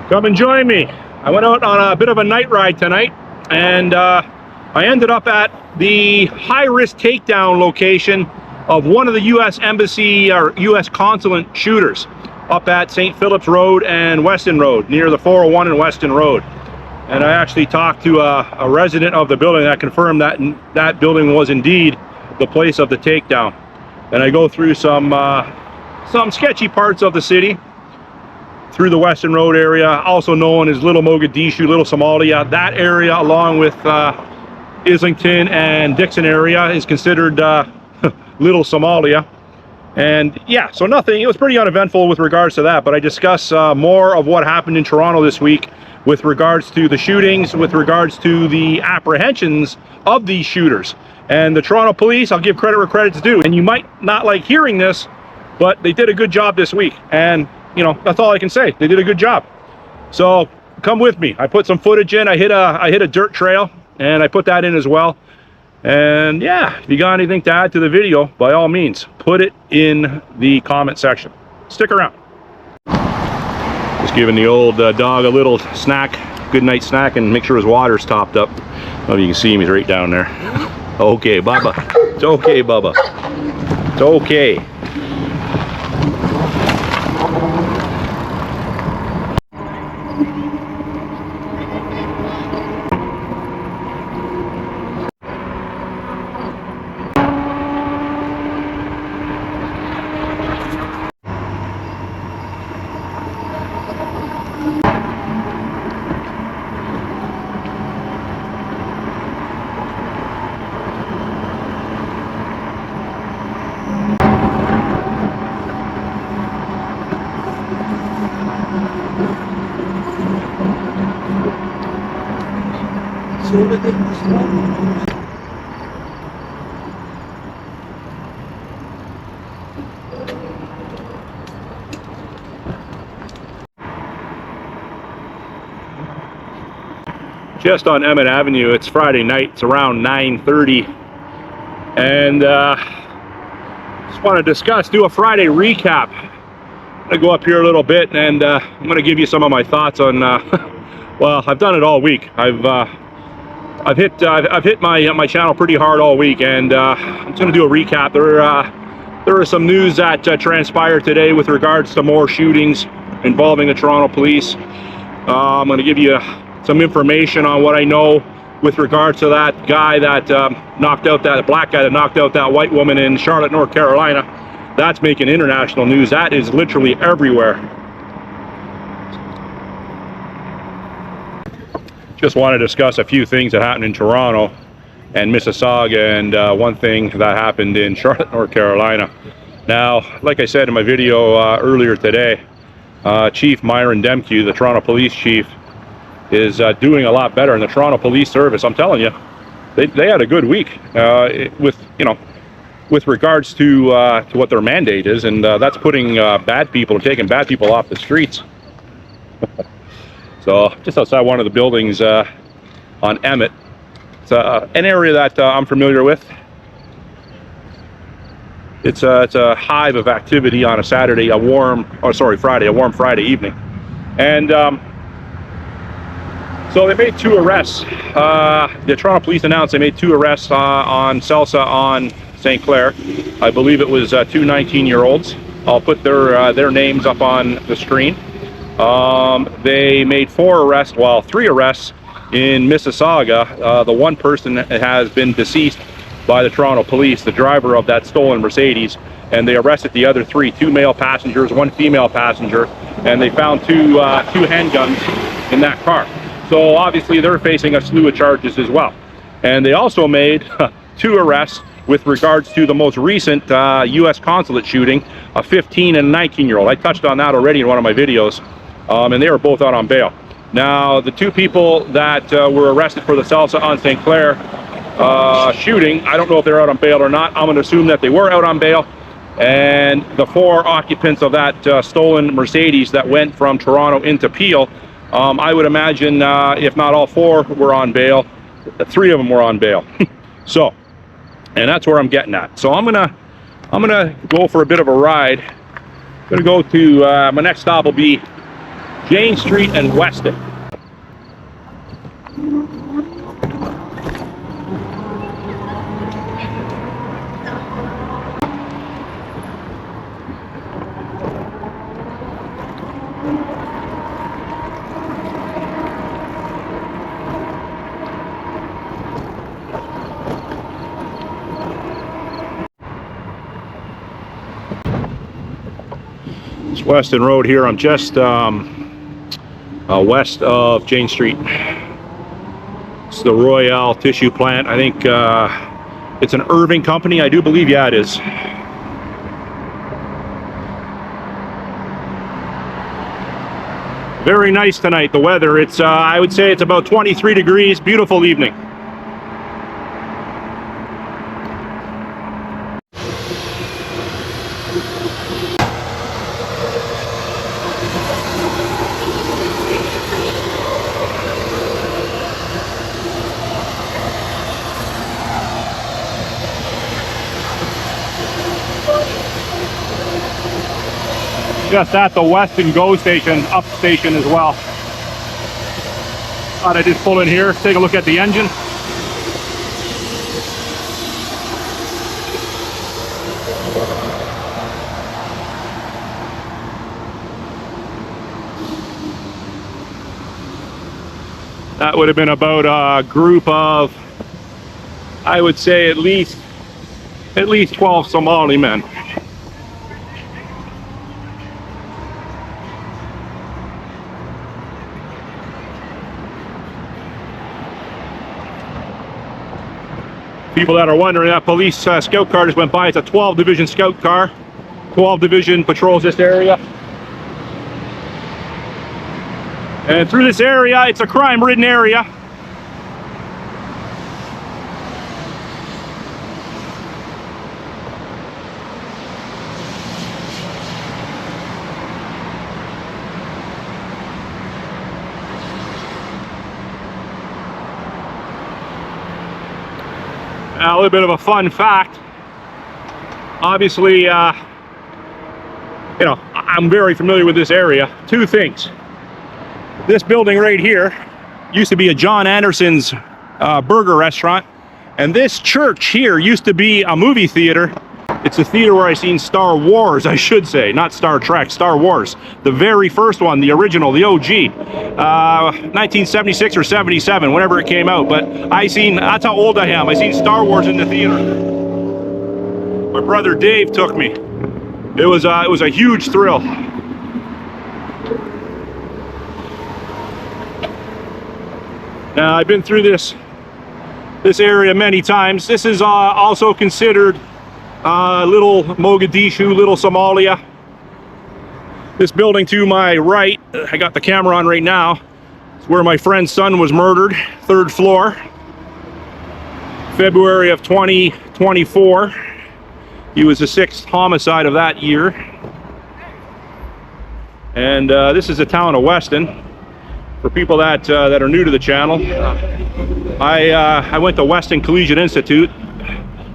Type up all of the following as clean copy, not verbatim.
Come and join me. I went out on a bit of a night ride tonight, and I ended up at the high-risk takedown location of one of the U.S. Embassy or U.S. Consulate shooters up at St. Philip's Road and Weston Road, near the 401 and Weston Road. And I actually talked to a resident of the building that confirmed that that building was indeed the place of the takedown. And I go through some sketchy parts of the city, through the Weston Road area, also known as Little Mogadishu, Little Somalia. That area, along with Islington and Dixon area, is considered Little Somalia. And yeah, so nothing, it was pretty uneventful with regards to that, but I discuss more of what happened in Toronto this week with regards to the shootings, with regards to the apprehensions of these shooters. And the Toronto police, I'll give credit where credit's due. And you might not like hearing this, but they did a good job this week. And you know, that's all I can say. They did a good job. So come with me. I put some footage in. I hit a dirt trail, and I put that in as well. And yeah, if you got anything to add to the video, by all means, put it in the comment section. Stick around. Just giving the old dog a little snack, good night snack, and make sure his water's topped up. Oh, you can see him, he's right down there. Okay, Bubba. It's okay, Bubba. It's okay. Just on Emmett Avenue, it's Friday night, it's around 9:30, and just want to do a Friday recap. I'm gonna go up here a little bit, and I'm gonna give you some of my thoughts on well, I've done it all week. I've hit my channel pretty hard all week, and I'm just gonna do a recap. There is some news that transpired today with regards to more shootings involving the Toronto police. I'm gonna give you some information on what I know with regards to that guy that black guy that knocked out that white woman in Charlotte, North Carolina. That's making international news. That is literally everywhere. Just want to discuss a few things that happened in Toronto and Mississauga, and one thing that happened in Charlotte, North Carolina. Now, like I said in my video earlier today, Chief Myron Demke, the Toronto police chief, is doing a lot better in the Toronto Police Service. I'm telling you, they had a good week with regards to what their mandate is, and that's putting bad people, taking bad people off the streets. So just outside one of the buildings on Emmett, it's an area that I'm familiar with. It's a hive of activity on a Friday, a warm Friday evening, and so they made 2 arrests. The Toronto police announced they made 2 arrests on Celsa on St. Clair. I believe it was 2 19-year-olds. I'll put their names up on the screen. They made 3 arrests in Mississauga. The one person has been deceased by the Toronto police, the driver of that stolen Mercedes, and they arrested the other 3, 2 male passengers, 1 female passenger, and they found 2 handguns in that car. So obviously they're facing a slew of charges as well. And they also made 2 arrests with regards to the most recent U.S. consulate shooting, a 15 and a 19-year-old. I touched on that already in one of my videos, and they were both out on bail. Now, the 2 people that were arrested for the Celsa on St. Clair shooting, I don't know if they're out on bail or not. I'm going to assume that they were out on bail. And the 4 occupants of that stolen Mercedes that went from Toronto into Peel, I would imagine if not all 4 were on bail, 3 of them were on bail. So, and that's where I'm getting at. So I'm gonna go for a bit of a ride. I'm gonna go to my next stop will be Jane Street and Weston. It's Weston Road here. I'm just west of Jane Street. It's the Royale Tissue Plant. I think it's an Irving company. I do believe, yeah, it is. Very nice tonight, the weather. It's I would say it's about 23 degrees. Beautiful evening. Just at the Weston GO station, up station as well. Thought I'd just pull in here, take a look at the engine. That would have been about a group of, I would say at least 12 Somali men. People that are wondering, that police scout car just went by. It's a 12 division scout car. 12 division patrols this area. And through this area, it's a crime-ridden area. A little bit of a fun fact. Obviously, you know, I'm very familiar with this area. Two things. This building right here used to be a John Anderson's burger restaurant, and this church here used to be a movie theater. It's a theater where I seen Star Wars, I should say, not Star Trek, Star Wars. The very first one, the original, the OG. 1976 or 77, whenever it came out. But that's how old I am. I seen Star Wars in the theater. My brother Dave took me. It was a huge thrill. Now, I've been through this area many times. This is also considered little Mogadishu, little Somalia. This building to my right, I got the camera on right now, it's where my friend's son was murdered, 3rd floor, February of 2024. He was the 6th homicide of that year. And this is the town of Weston. For people that are new to the channel, I went to Weston Collegiate Institute,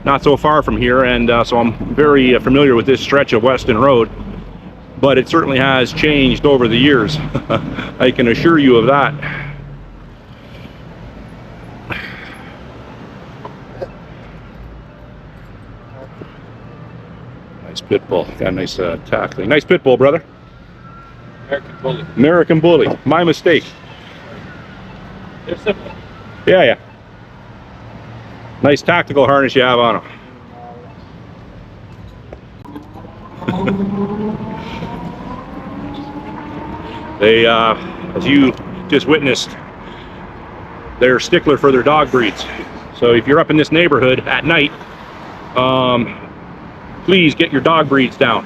not so far from here, and so I'm very familiar with this stretch of Weston Road. But it certainly has changed over the years. I can assure you of that. Nice pit bull. Got a nice tackling. Nice pit bull, brother. American Bully. American Bully. My mistake. They're simple. Yeah. Nice tactical harness you have on them. They, as you just witnessed, they're stickler for their dog breeds. So if you're up in this neighborhood at night, please get your dog breeds down,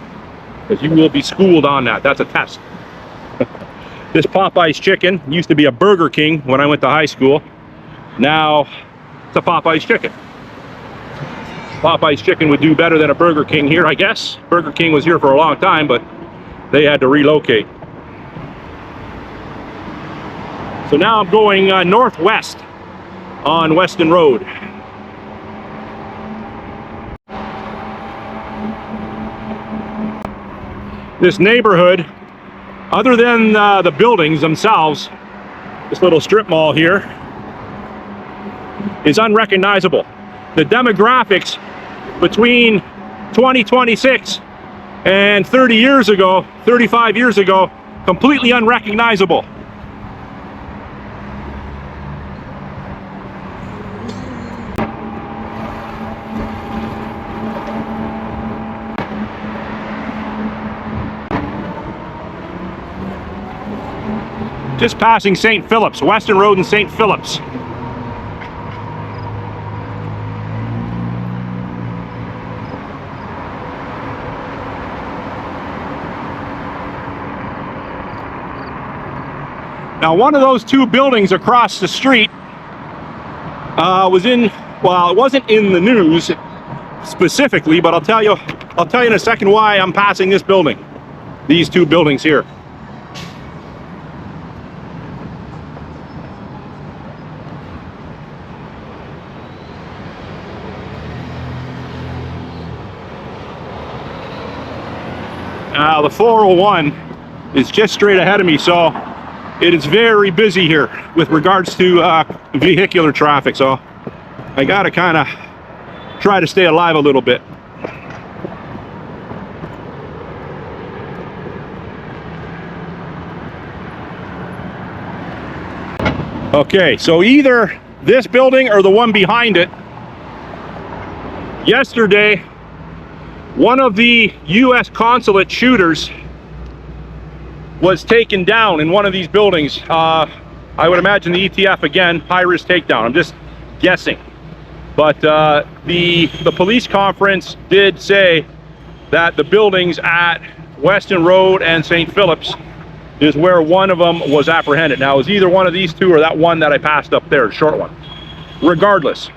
because you will be schooled on that. That's a test. This Popeye's chicken used to be a Burger King when I went to high school. Now it's a Popeye's chicken. Popeye's chicken would do better than a Burger King here, I guess. Burger King was here for a long time, but they had to relocate. So now I'm going northwest on Weston Road. This neighborhood other than the buildings themselves, this little strip mall here is unrecognizable. The demographics between 2026 and 30 years ago, 35 years ago, completely unrecognizable. Just passing St. Philip's, Weston Road and St. Philip's. Now, one of those two buildings across the street was in, well, it wasn't in the news specifically, but I'll tell you in a second why I'm passing this building. These two buildings here. The 401 is just straight ahead of me, so it is very busy here with regards to vehicular traffic, so I gotta kind of try to stay alive a little bit. Okay, so either this building or the one behind it. Yesterday, one of the U.S. consulate shooters was taken down in one of these buildings. I would imagine the ETF again, high-risk takedown. I'm just guessing. But the police conference did say that the buildings at Weston Road and St. Philip's is where one of them was apprehended. Now, it was either one of these two or that one that I passed up there, the short one. Regardless,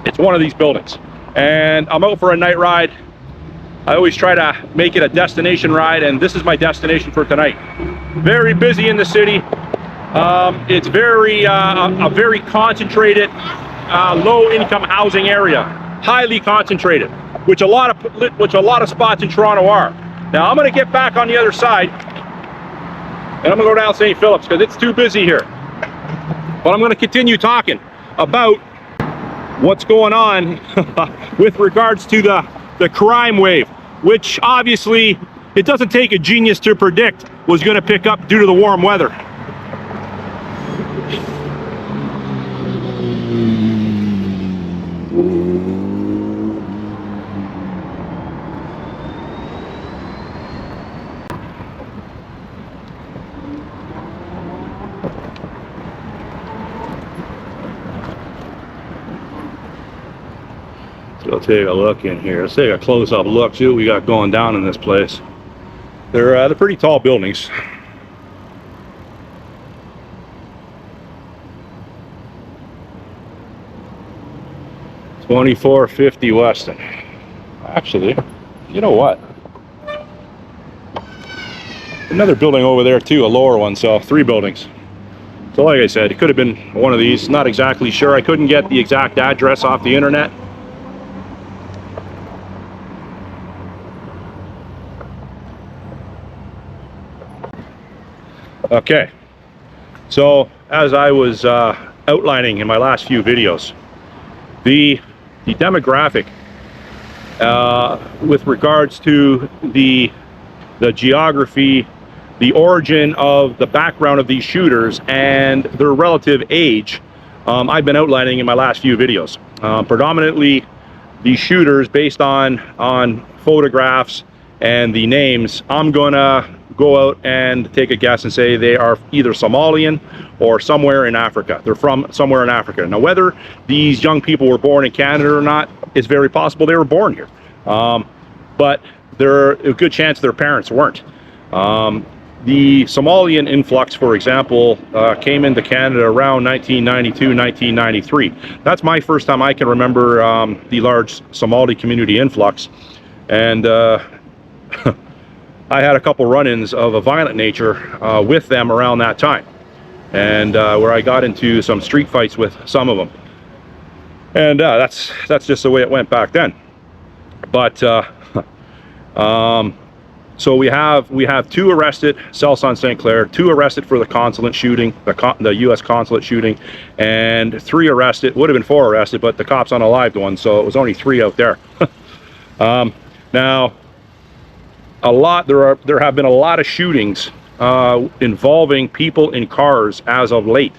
it's one of these buildings. And I'm out for a night ride. I always try to make it a destination ride, and this is my destination for tonight. Very busy in the city. It's very a very concentrated, low-income housing area, highly concentrated, which a lot of spots in Toronto are. Now I'm going to get back on the other side, and I'm going to go down St. Philip's because it's too busy here. But I'm going to continue talking about what's going on with regards to the crime wave, which obviously it doesn't take a genius to predict was going to pick up due to the warm weather. So take a look in here. Let's take a close-up look, see what we got going down in this place. They're pretty tall buildings. $24.50 Weston. Actually, you know what? Another building over there too, a lower one, so 3 buildings. So like I said, it could have been one of these. Not exactly sure. I couldn't get the exact address off the internet. Okay, so as I was outlining in my last few videos, the demographic with regards to the geography, the origin of the background of these shooters, and their relative age, I've been outlining in my last few videos. Predominantly, these shooters, based on photographs and the names, I'm gonna go out and take a guess and say they are either Somalian or somewhere in Africa. They're from somewhere in Africa. Now, whether these young people were born in Canada or not, it's very possible they were born here. But there's a good chance their parents weren't. The Somalian influx, for example, came into Canada around 1992, 1993. That's my first time I can remember the large Somali community influx. And I had a couple run-ins of a violent nature with them around that time, and where I got into some street fights with some of them, and that's just the way it went back then. But So we have 2 arrested, South on St. Clair, 2 arrested for the consulate shooting, the U.S. consulate shooting, and 3 arrested. Would have been 4 arrested, but the cops unalived one, so it was only 3 out there. Now, there have been a lot of shootings involving people in cars as of late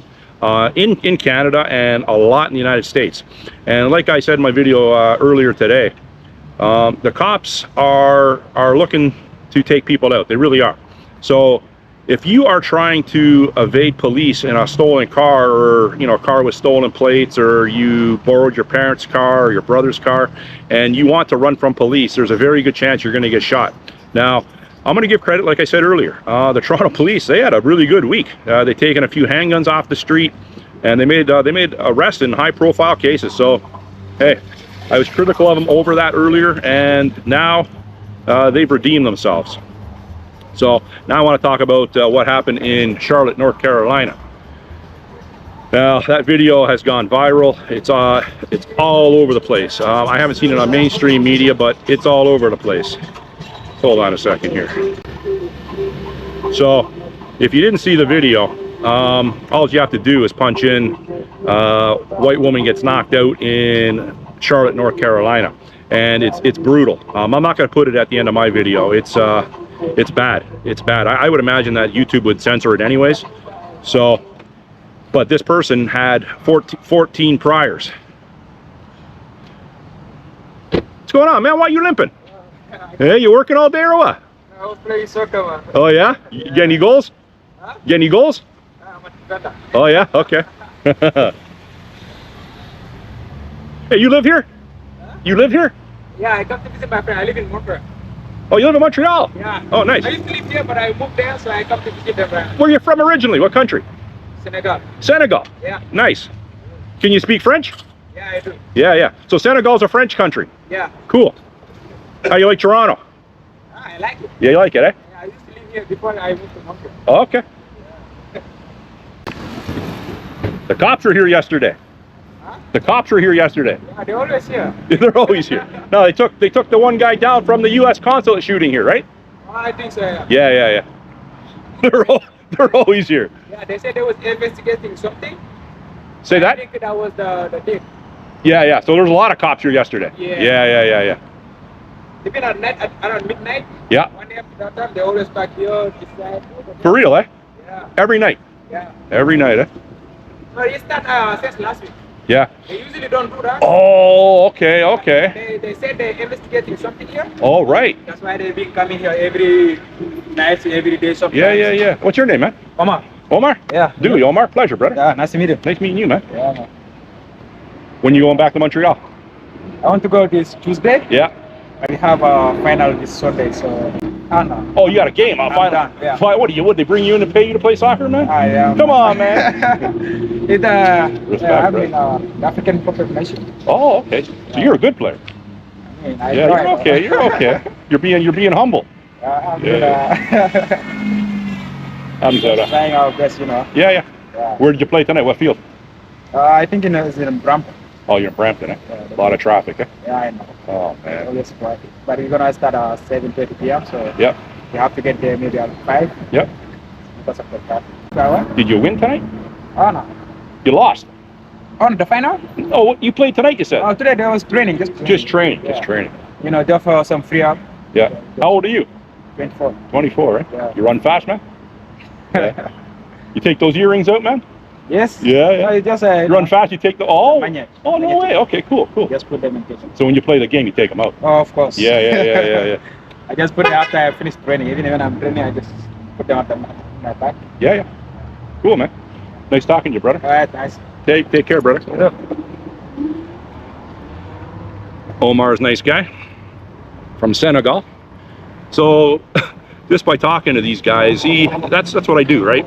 in Canada, and a lot in the United States. And like I said in my video earlier today, the cops are looking to take people out. They really are. So if you are trying to evade police in a stolen car, or a car with stolen plates, or you borrowed your parents' car or your brother's car, and you want to run from police, there's a very good chance you're going to get shot. Now, I'm going to give credit, like I said earlier, the Toronto police, they had a really good week. They've taken a few handguns off the street, and they made arrests in high-profile cases. So, hey, I was critical of them over that earlier, and now they've redeemed themselves. So now I want to talk about what happened in Charlotte, North Carolina. Now that video has gone viral. It's all over the place. I haven't seen it on mainstream media, but it's all over the place. Hold on a second here. So if you didn't see the video, all you have to do is punch in white woman gets knocked out in Charlotte, North Carolina, and it's brutal. I'm not going to put it at the end of my video. It's bad. It's bad. I would imagine that YouTube would censor it anyways. So, but this person had 14 priors. What's going on, man? Why are you limping? Hey, you working all day or what? I was playing soccer, man. Oh yeah? You get any goals? Huh? Get any goals? I'm a defender. Oh yeah? Okay. Hey, you live here? Huh? You live here? Yeah, I come to visit my friend. I live in Montreal. Oh, you live in Montreal? Yeah. Oh, nice. I used to live here, but I moved there, so I come to visit them. Where are you from originally? What country? Senegal. Senegal. Yeah. Nice. Can you speak French? Yeah, I do. Yeah, yeah. So Senegal's a French country. Yeah. Cool. How you like Toronto? I like it. Yeah, you like it, eh? Yeah, I used to live here before I moved to Montreal. Oh, okay. The cops were here yesterday. Huh? The cops were here yesterday. Yeah, they're always here. They're always here. No, they took the one guy down from the U.S. consulate shooting here, right? Oh, I think so, yeah. Yeah, yeah, yeah. They're always here. Yeah, they said they was investigating something. Say I that? think that was the date. Yeah, yeah. So there's a lot of cops here yesterday. Yeah. Yeah. They've been at night, around midnight. Yeah. 1 a.m. to that time, they always back here, this side. For real, eh? Yeah. Every night. Yeah. Every night, eh? Well, it's not since last week. Yeah. They usually don't do that. Oh, okay. They said they're investigating something here. All right. That's why they've been coming here every night, every day sometimes. Yeah. What's your name, man? Omar. Omar? Yeah. Dewey, Omar. Pleasure, brother. Yeah, nice to meet you. Nice meeting you, man. Yeah, man. When you going back to Montreal? I want to go this Tuesday. Yeah. I have a final this Sunday, so I don't know. Oh, you got a game. I'll I'm find done, yeah. Would they bring you in to pay you to play soccer, man? I am. Come on, man. It's Respect, I'm bro. in the African Confederation. Oh, okay. So you're a good player. I mean, I Yeah, try, you're okay. You're okay. You're being humble. I'm I'm good. trying our best, you know. Yeah. Yeah. Where did you play tonight? What field? I think it's in Brampton. Oh, you're in Brampton, eh? Yeah, A lot of traffic, eh? Yeah, I know. Oh, man. Always quiet. But we're gonna start at 7:30 p.m. So Yep. you have to get there maybe at 5 Yep. because of the traffic. So what? Did you win tonight? Oh no. You lost. On the final? Oh, you played tonight, you said? Oh, today there was training. Just training. Yeah. Just training. You know, just for some free up. Yeah. How old are you? 24. 24, right? Yeah. You run fast, man? Yeah. You take those earrings out, man? Yes. Yeah. No, you just You run fast, you take the... Oh, Magnet. oh no way. Okay, cool. Just put them in kitchen. So when you play the game, you take them out? Oh, of course. Yeah. I just put it after I finish training. Even when I'm training, I just put them at my back. Yeah. Cool, man. Nice talking to you, brother. All right, nice. Take care, brother. Omar's a nice guy from Senegal. So just by talking to these guys, that's what I do, right?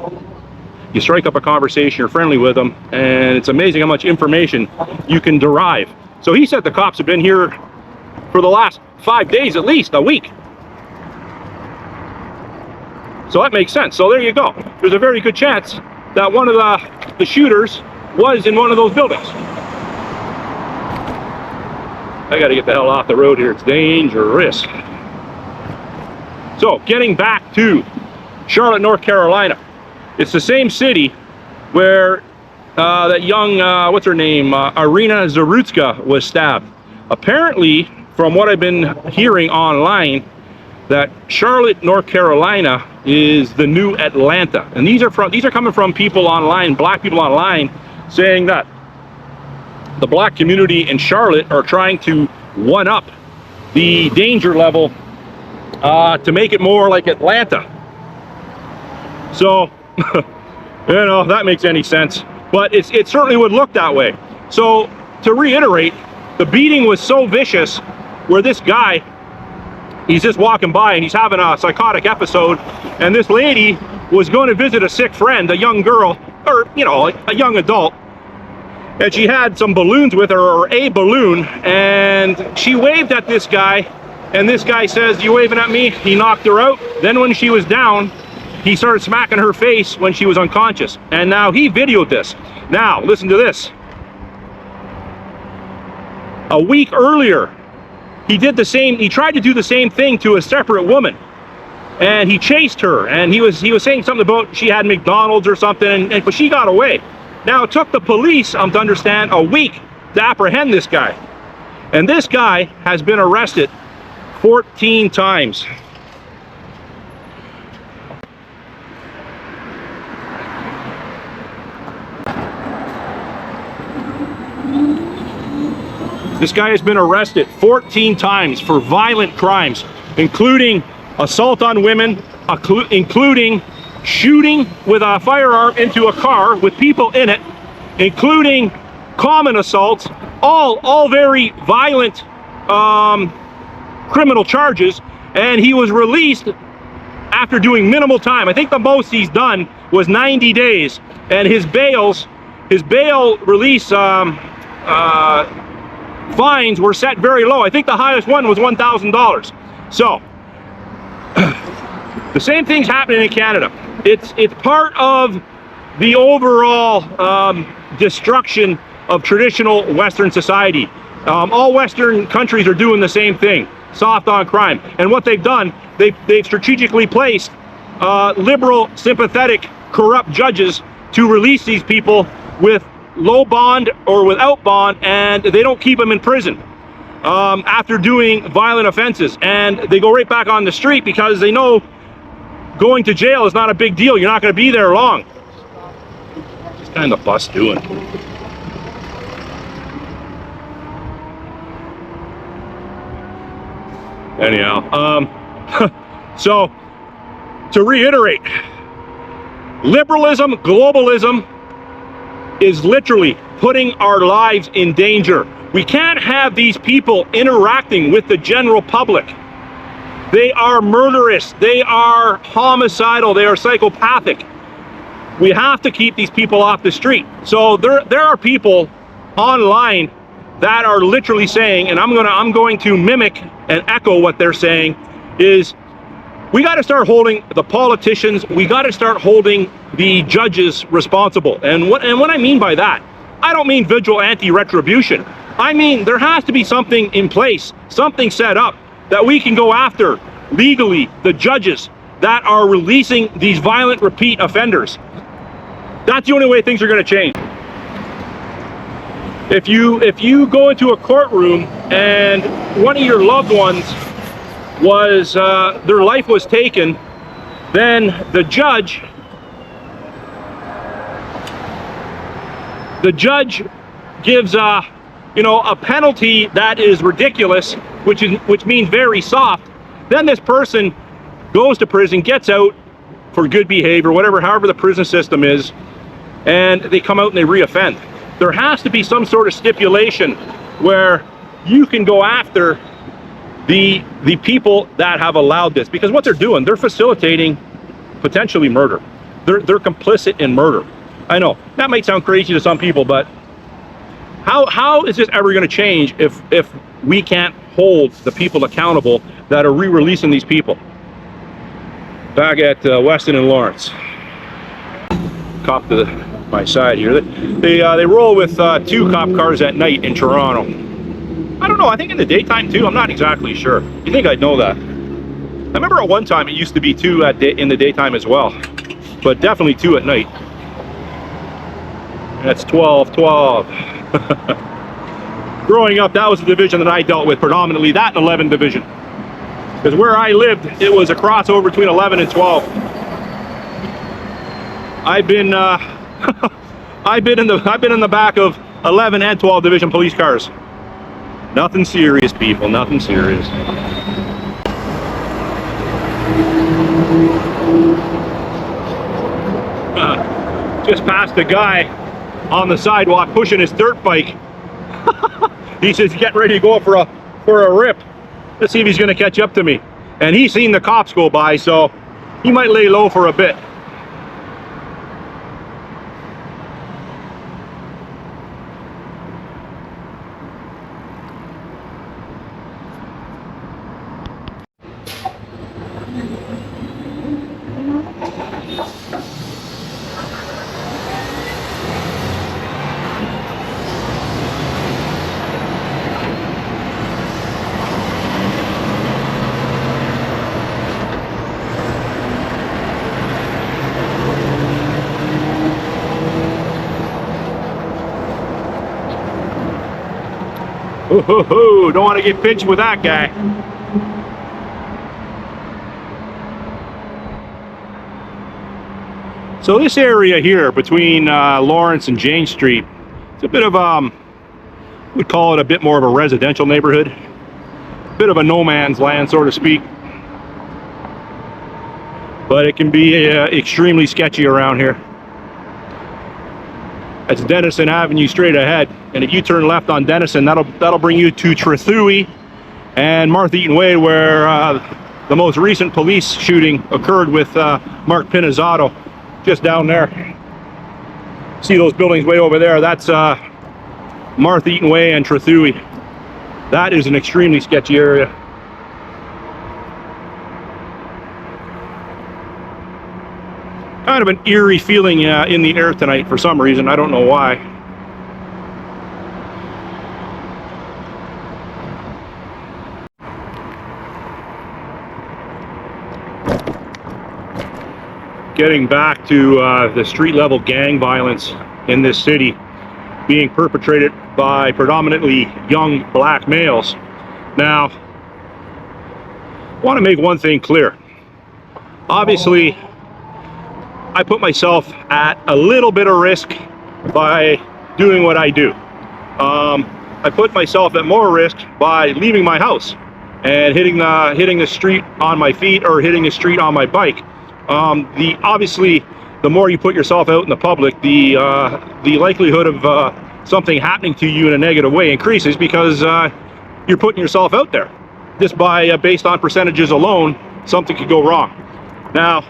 You strike up a conversation, you're friendly with them, and it's amazing how much information you can derive. So he said the cops have been here for the last 5 days, at least a week. So that makes sense. So there you go. There's a very good chance that one of the shooters was in one of those buildings. I gotta get the hell off the road here. It's dangerous. So getting back to Charlotte, North Carolina, it's the same city where that young, what's her name, Irina Zarutska was stabbed. Apparently, from what I've been hearing online, that Charlotte, North Carolina is the new Atlanta. And these are coming from people online, black people online, saying that the black community in Charlotte are trying to one up the danger level to make it more like Atlanta. So, you know, if that makes any sense. But it certainly would look that way. So, to reiterate, the beating was so vicious where this guy, he's just walking by and he's having a psychotic episode, and this lady was going to visit a sick friend, a young girl, or, you know, a young adult, and she had some balloons with her, or a balloon, and she waved at this guy, and this guy says, "You waving at me?" He knocked her out. Then when she was down, he started smacking her face when she was unconscious. And now he videoed this. Now, listen to this. A week earlier, he did the same, he tried to do the same thing to a separate woman. And he chased her, and he was saying something about she had McDonald's or something, but she got away. Now, it took the police, to understand, a week to apprehend this guy. And this guy has been arrested 14 times. This guy has been arrested 14 times for violent crimes, including assault on women, including shooting with a firearm into a car with people in it, including common assaults, all very violent criminal charges. And he was released after doing minimal time. I think the most he's done was 90 days, and his bail release fines were set very low. I think the highest one was $1,000. So the same thing's happening in Canada. It's part of the overall destruction of traditional Western society. All Western countries are doing the same thing, soft on crime. And what they've done, they've strategically placed liberal, sympathetic, corrupt judges to release these people with low bond or without bond, and they don't keep them in prison after doing violent offenses. And they go right back on the street because they know going to jail is not a big deal. You're not going to be there long. What's kind of the bus doing? Anyhow, so to reiterate, liberalism, globalism is literally putting our lives in danger. We can't have these people interacting with the general public. They are murderous, they are homicidal, they are psychopathic. We have to keep these people off the street. So there are people online that are literally saying, and I'm going to mimic and echo what they're saying, is we got to start holding the politicians, we got to start holding the judges responsible. And what I mean by that, I don't mean vigilante retribution. I mean there has to be something in place, something set up that we can go after legally the judges that are releasing these violent repeat offenders. That's the only way things are going to change. If you go into a courtroom and one of your loved ones was their life was taken, then the judge gives a penalty that is ridiculous, which means very soft. Then this person goes to prison, gets out for good behavior, however the prison system is, and they come out and they reoffend. There has to be some sort of stipulation where you can go after the people that have allowed this, because what they're doing, they're facilitating potentially murder. They're complicit in murder. I know that might sound crazy to some people, but how is this ever going to change if we can't hold the people accountable that are re-releasing these people? Back at Weston and Lawrence. Cop to my side here. They roll with 2 cop cars at night in Toronto. I don't know, I think in the daytime too, I'm not exactly sure. You think I'd know that? remember at one time it used to be 2 in the daytime as well, but definitely 2 at night. That's 12. Growing up, that was the division that I dealt with predominantly, that and 11 division. Because where I lived, it was a crossover between 11 and 12. I've been I've been in the back of 11 and 12 division police cars. Nothing serious, people, nothing serious. Just passed a guy on the sidewalk pushing his dirt bike. He says he's getting ready to go for a rip. Let's see if he's going to catch up to me. And he's seen the cops go by, so he might lay low for a bit. Ooh, don't want to get pinched with that guy. So this area here between Lawrence and Jane Street, it's a bit of we'd call it a bit more of a residential neighborhood, a bit of a no man's land, so to speak. But it can be extremely sketchy around here. That's Denison Avenue straight ahead, and if you turn left on Denison, that'll bring you to Trethewey and Martha Eaton Way, where the most recent police shooting occurred with Mark Pinizzato, just down there. See those buildings way over there? That's Martha Eaton Way and Trethewey. That is an extremely sketchy area. Kind of an eerie feeling in the air tonight for some reason. I don't know why. Getting back to the street level gang violence in this city being perpetrated by predominantly young black males. Now, I want to make one thing clear. Obviously, I put myself at a little bit of risk by doing what I do. I put myself at more risk by leaving my house and hitting the street on my feet or hitting the street on my bike. Obviously, the more you put yourself out in the public, the likelihood of something happening to you in a negative way increases, because you're putting yourself out there. Just by based on percentages alone, something could go wrong. Now,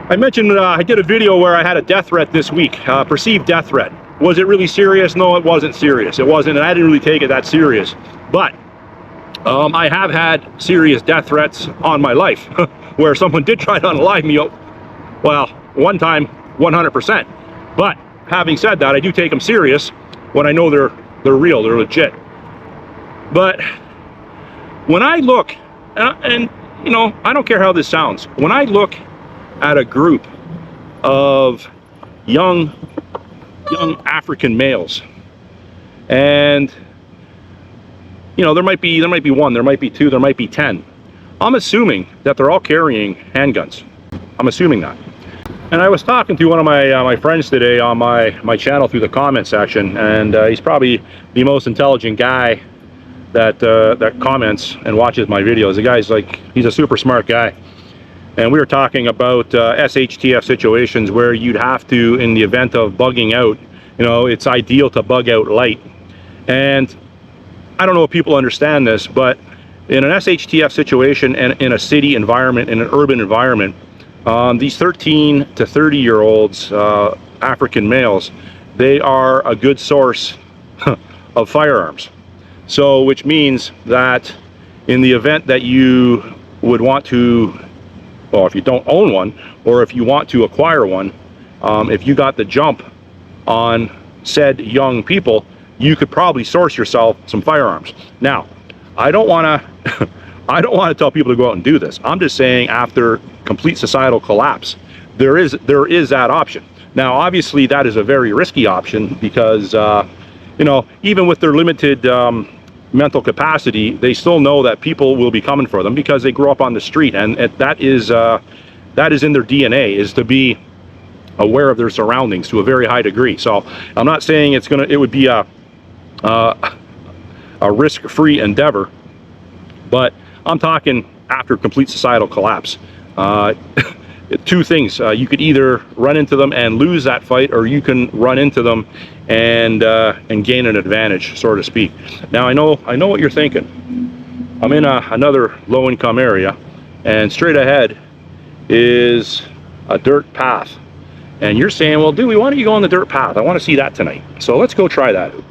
I mentioned I did a video where I had a death threat this week, perceived death threat. Was it really serious? No, it wasn't serious. It wasn't, and I didn't really take it that serious. But I have had serious death threats on my life, where someone did try to unalive me. Well, one time, 100%. But having said that, I do take them serious when I know they're real, they're legit. But when I look, and you know, I don't care how this sounds, when I look at a group of young African males, and you know, there might be one, there might be two, there might be 10. I'm assuming that they're all carrying handguns. I'm assuming that. And I was talking to one of my friends today on my channel through the comment section, and he's probably the most intelligent guy that comments and watches my videos. The guy's like, he's a super smart guy. And we were talking about SHTF situations where you'd have to, in the event of bugging out, you know, it's ideal to bug out light. And I don't know if people understand this, but in an SHTF situation and in a city environment, in an urban environment, these 13 to 30-year-olds, African males, they are a good source of firearms. So, which means that in the event that you would want to, well, if you don't own one, or if you want to acquire one, if you got the jump on said young people, you could probably source yourself some firearms. Now, I don't want to I don't want to tell people to go out and do this. I'm just saying after complete societal collapse, there is that option. Now, obviously, that is a very risky option because, you know, even with their limited mental capacity, they still know that people will be coming for them because they grew up on the street, and that is in their DNA, is to be aware of their surroundings to a very high degree. So I'm not saying it would be a risk-free endeavor, but I'm talking after complete societal collapse. Two things: you could either run into them and lose that fight, or you can run into them and gain an advantage, so to speak. Now, I know what you're thinking. I'm in another low-income area, and straight ahead is a dirt path. And you're saying, well, Dewey, why don't you go on the dirt path? I want to see that tonight. So let's go try that out.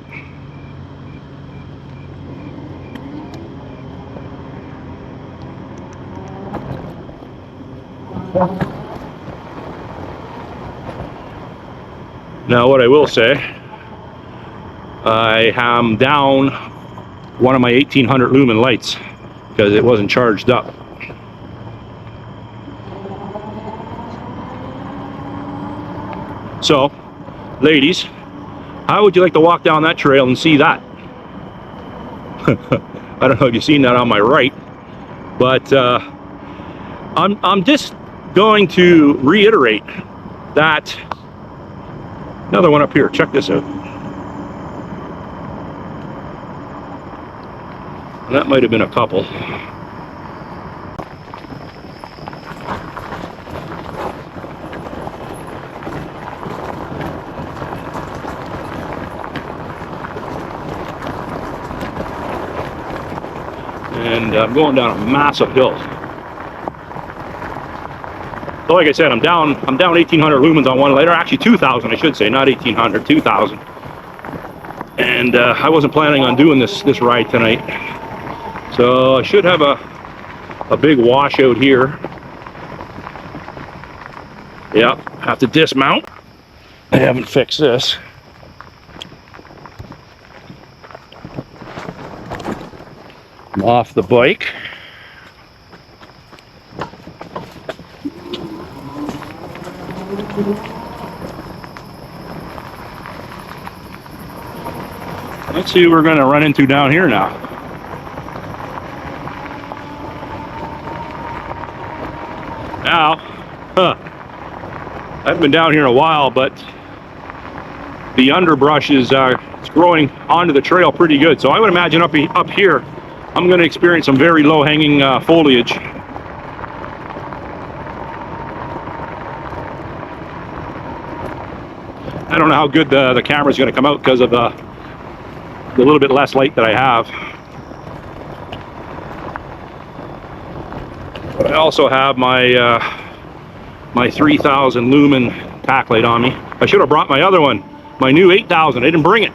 Now, what I will say, I am down one of my 1800 lumen lights because it wasn't charged up. So, ladies, how would you like to walk down that trail and see that? I don't know if you've seen that on my right, but I'm just going to reiterate that. Another one up here, check this out. And that might have been a couple. And I'm going down a massive hill. So like I said, I'm down 1,800 lumens on one light, or actually 2,000, I should say, not 1,800, 2,000. And I wasn't planning on doing this ride tonight, so I should have a big washout here. Yep, have to dismount. I haven't fixed this. I'm off the bike. Let's see what we're going to run into down here now. Now, I haven't been down here in a while, but the underbrush is it's growing onto the trail pretty good. So I would imagine up here, I'm going to experience some very low-hanging foliage. I don't know how good the camera's going to come out because of the little bit less light that I have. But I also have my my 3,000 lumen tack light on me. I should have brought my other one, my new 8,000. I didn't bring it.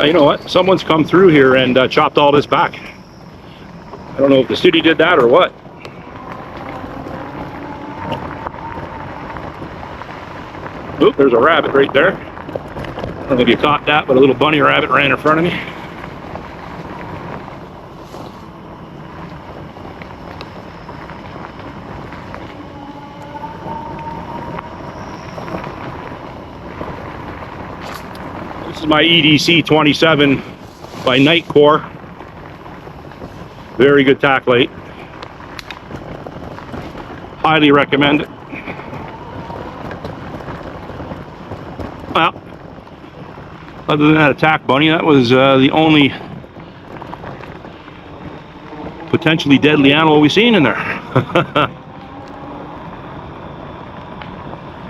You know what? Someone's come through here and chopped all this back. I don't know if the city did that or what. Oop, there's a rabbit right there. I don't know if you caught that, but a little bunny rabbit ran in front of me. This is my EDC 27 by Nightcore. Very good tack light. Highly recommend it. Well, other than that attack bunny, that was the only potentially deadly animal we've seen in there.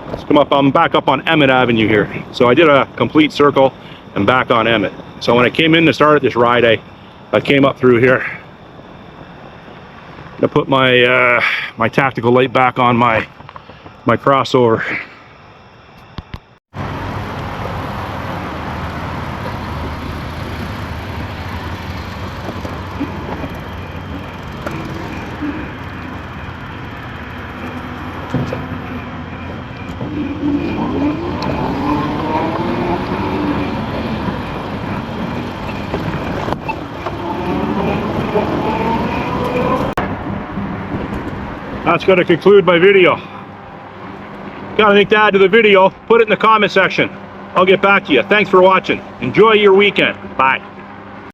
Let's come up. I'm back up on Emmett Avenue here. So I did a complete circle and back on Emmett. So when I came in to start this ride, I came up through here. I put my my tactical light back on my crossover. That's going to conclude my video. Got anything to add to the video, put it in the comment section. I'll get back to you. Thanks for watching. Enjoy your weekend. Bye.